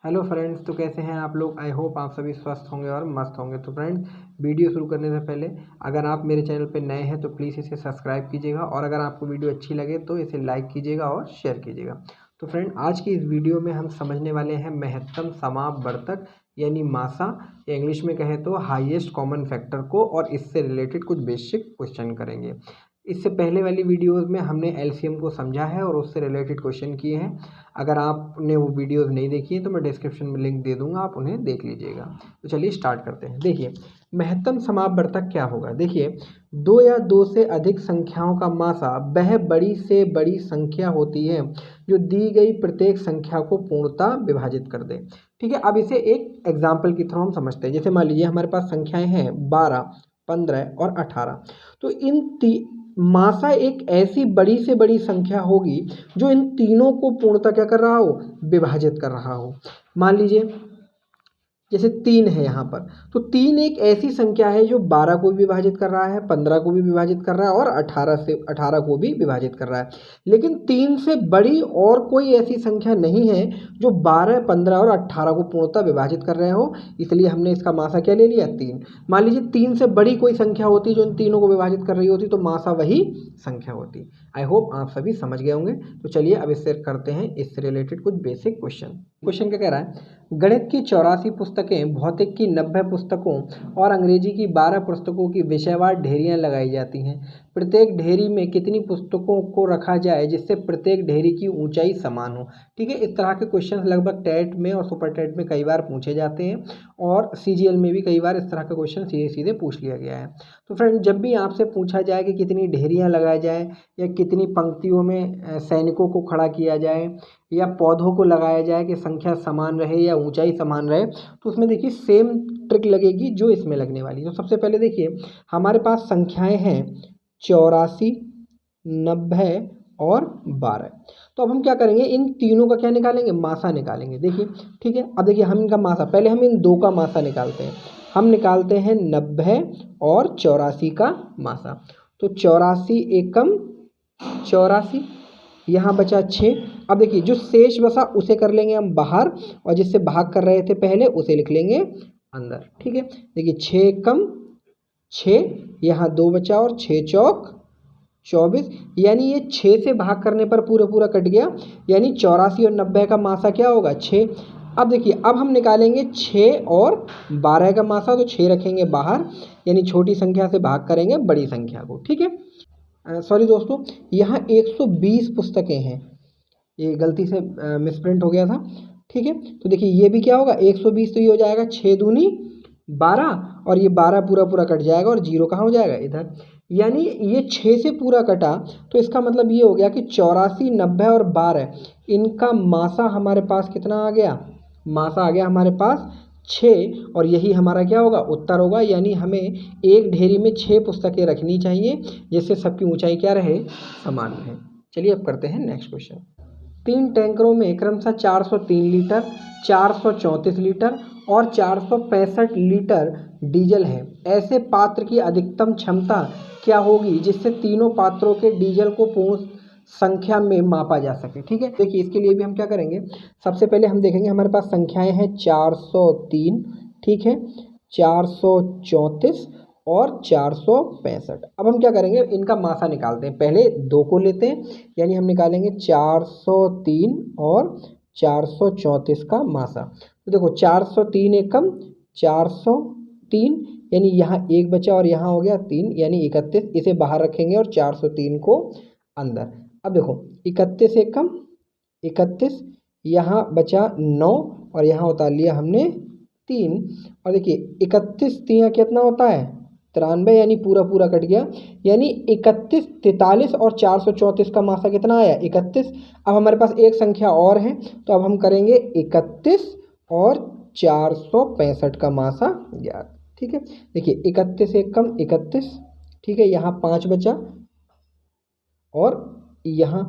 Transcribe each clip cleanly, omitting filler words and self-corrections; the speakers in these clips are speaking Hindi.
हेलो फ्रेंड्स, तो कैसे हैं आप लोग। आई होप आप सभी स्वस्थ होंगे और मस्त होंगे। तो फ्रेंड्स, वीडियो शुरू करने से पहले अगर आप मेरे चैनल पर नए हैं तो प्लीज़ इसे सब्सक्राइब कीजिएगा, और अगर आपको वीडियो अच्छी लगे तो इसे लाइक कीजिएगा और शेयर कीजिएगा। तो फ्रेंड, आज की इस वीडियो में हम समझने वाले हैं महत्तम समापवर्तक यानी मासा, या इंग्लिश में कहें तो हाईएस्ट कॉमन फैक्टर को, और इससे रिलेटेड कुछ बेसिक क्वेश्चन करेंगे। इससे पहले वाली वीडियोस में हमने एलसीएम को समझा है और उससे रिलेटेड क्वेश्चन किए हैं। अगर आपने वो वीडियोस नहीं देखी है तो मैं डिस्क्रिप्शन में लिंक दे दूंगा, आप उन्हें देख लीजिएगा। तो चलिए स्टार्ट करते हैं। देखिए, महत्तम समापवर्तक क्या होगा। देखिए, दो या दो से अधिक संख्याओं का मासा वह बड़ी से बड़ी संख्या होती है जो दी गई प्रत्येक संख्या को पूर्णतः विभाजित कर दे। ठीक है, अब इसे एक एग्जाम्पल की थ्रू हम समझते हैं। जैसे मान लीजिए हमारे पास संख्याएं हैं 12, 15 और 18। तो मासा एक ऐसी बड़ी से बड़ी संख्या होगी जो इन तीनों को पूर्णतः क्या कर रहा हो, विभाजित कर रहा हो। मान लीजिए जैसे 3 है यहाँ पर, तो 3 एक ऐसी संख्या है जो 12 को भी विभाजित कर रहा है, 15 को भी विभाजित कर रहा है और 18 को भी विभाजित कर रहा है। लेकिन 3 से बड़ी और कोई ऐसी संख्या नहीं है जो 12, 15 और 18 को पूर्णतः विभाजित कर रहे हो, इसलिए हमने इसका मासा क्या ले लिया, 3। मान लीजिए 3 से बड़ी कोई संख्या होती जो इन तीनों को विभाजित कर रही होती तो मासा वही संख्या होती। आई होप आप सभी समझ गए होंगे। तो चलिए अब इससे करते हैं इससे रिलेटेड कुछ बेसिक क्वेश्चन। क्वेश्चन क्या कह रहा है, गणित की 84 पुस्तकें, भौतिक की 90 पुस्तकों और अंग्रेजी की 12 पुस्तकों की विषयवार ढेरियां लगाई जाती हैं। प्रत्येक ढेरी में कितनी पुस्तकों को रखा जाए जिससे प्रत्येक ढेरी की ऊंचाई समान हो। ठीक है, इस तरह के क्वेश्चन लगभग टेट में और सुपर टेट में कई बार पूछे जाते हैं, और सीजीएल में भी कई बार इस तरह का क्वेश्चन सीधे सीधे पूछ लिया गया है। तो फ्रेंड, जब भी आपसे पूछा जाए कि कितनी ढेरियाँ लगाई जाए, या कितनी पंक्तियों में सैनिकों को खड़ा किया जाए, या पौधों को लगाया जाए कि संख्या समान रहे या ऊंचाई समान रहे, तो उसमें देखिए सेम ट्रिक लगेगी जो इसमें लगने वाली। तो सबसे पहले देखिए हमारे पास संख्याएं हैं 84, 90 और 12। तो अब हम क्या करेंगे, इन तीनों का क्या निकालेंगे, मासा निकालेंगे। देखिए, ठीक है, अब देखिए हम इनका मासा, पहले हम इन दो का मासा निकालते हैं। हम निकालते हैं 90 और 84 का मासा। तो 84 एकम 84, यहाँ बचा 6। अब देखिए जो शेष बचा उसे कर लेंगे हम बाहर, और जिससे भाग कर रहे थे पहले उसे लिख लेंगे अंदर। ठीक है, देखिए 6 एकम 6, यहाँ 2 बचा और 6 चौक 24, यानी ये 6 से भाग करने पर पूरा पूरा कट गया, यानी 84 और 90 का मासा क्या होगा, 6। अब देखिए अब हम निकालेंगे 6 और 12 का मासा। तो 6 रखेंगे बाहर, यानी छोटी संख्या से भाग करेंगे बड़ी संख्या को। ठीक है, सॉरी दोस्तों, यहाँ 120 पुस्तकें हैं, ये गलती से मिसप्रिंट हो गया था। ठीक है, तो देखिए ये भी क्या होगा, 120, तो ये हो जाएगा 6 दूनी 12, और ये 12 पूरा पूरा कट जाएगा और जीरो कहाँ हो जाएगा, इधर। यानी ये 6 से पूरा कटा, तो इसका मतलब ये हो गया कि 84, 90 और 12 इनका मासा हमारे पास कितना आ गया, मासा आ गया हमारे पास 6, और यही हमारा क्या होगा, उत्तर होगा। यानी हमें एक ढेरी में 6 पुस्तकें रखनी चाहिए जिससे सबकी ऊंचाई क्या रहे, समान रहे। चलिए अब करते हैं नेक्स्ट क्वेश्चन। 3 टैंकरों में क्रमशः 403 लीटर, 434 लीटर और 465 लीटर डीजल है। ऐसे पात्र की अधिकतम क्षमता क्या होगी जिससे तीनों पात्रों के डीजल को पूर्ण संख्या में मापा जा सके। ठीक है, देखिए इसके लिए भी हम क्या करेंगे, सबसे पहले हम देखेंगे हमारे पास संख्याएं हैं 403, ठीक है, 434 और 465। अब हम क्या करेंगे, इनका मासा निकालते हैं। पहले 2 को लेते हैं, यानी हम निकालेंगे 403 और 434 का मासा। तो देखो 403 एकम 403, यानी यहाँ 1 बचा और यहाँ हो गया 3, यानी 31। इसे बाहर रखेंगे और 403 को अंदर। अब देखो 31 एकम 31, यहाँ बचा 9 और यहाँ उतार लिया हमने 3, और देखिए 31 तिया कितना होता है, 93, यानी पूरा पूरा कट गया। यानी 31, 43 और 434 का मासा कितना आया, 31। अब हमारे पास एक संख्या और है, तो अब हम करेंगे 31 और 465 का मासा ज्ञात। ठीक है, देखिए 31 एकम 31, ठीक है, यहाँ 5 बचा और यहाँ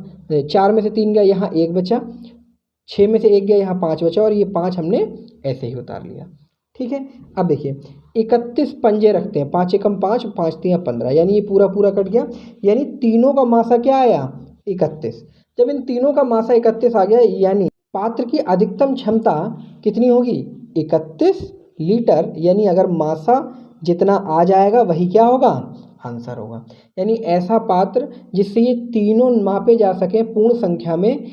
4 में से 3 गया, यहाँ 1 बचा, 6 में से 1 गया, यहाँ 5 बचा, और ये 5 हमने ऐसे ही उतार लिया। ठीक है, अब देखिए 31 पंजे रखते हैं, 5 एकम 5, 5 तिया 15, यानी ये पूरा पूरा कट गया। यानी तीनों का मासा क्या आया, 31। जब इन तीनों का मासा 31 आ गया, यानी पात्र की अधिकतम क्षमता कितनी होगी? 31 लीटर, यानी अगर मासा जितना आ जाएगा वही क्या होगा? आंसर होगा। यानी ऐसा पात्र जिससे ये तीनों मापे जा सके पूर्ण संख्या में,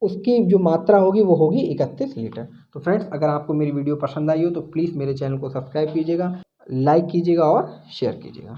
उसकी जो मात्रा होगी वो होगी 31 लीटर। तो फ्रेंड्स, अगर आपको मेरी वीडियो पसंद आई हो तो प्लीज़ मेरे चैनल को सब्सक्राइब कीजिएगा, लाइक कीजिएगा और शेयर कीजिएगा।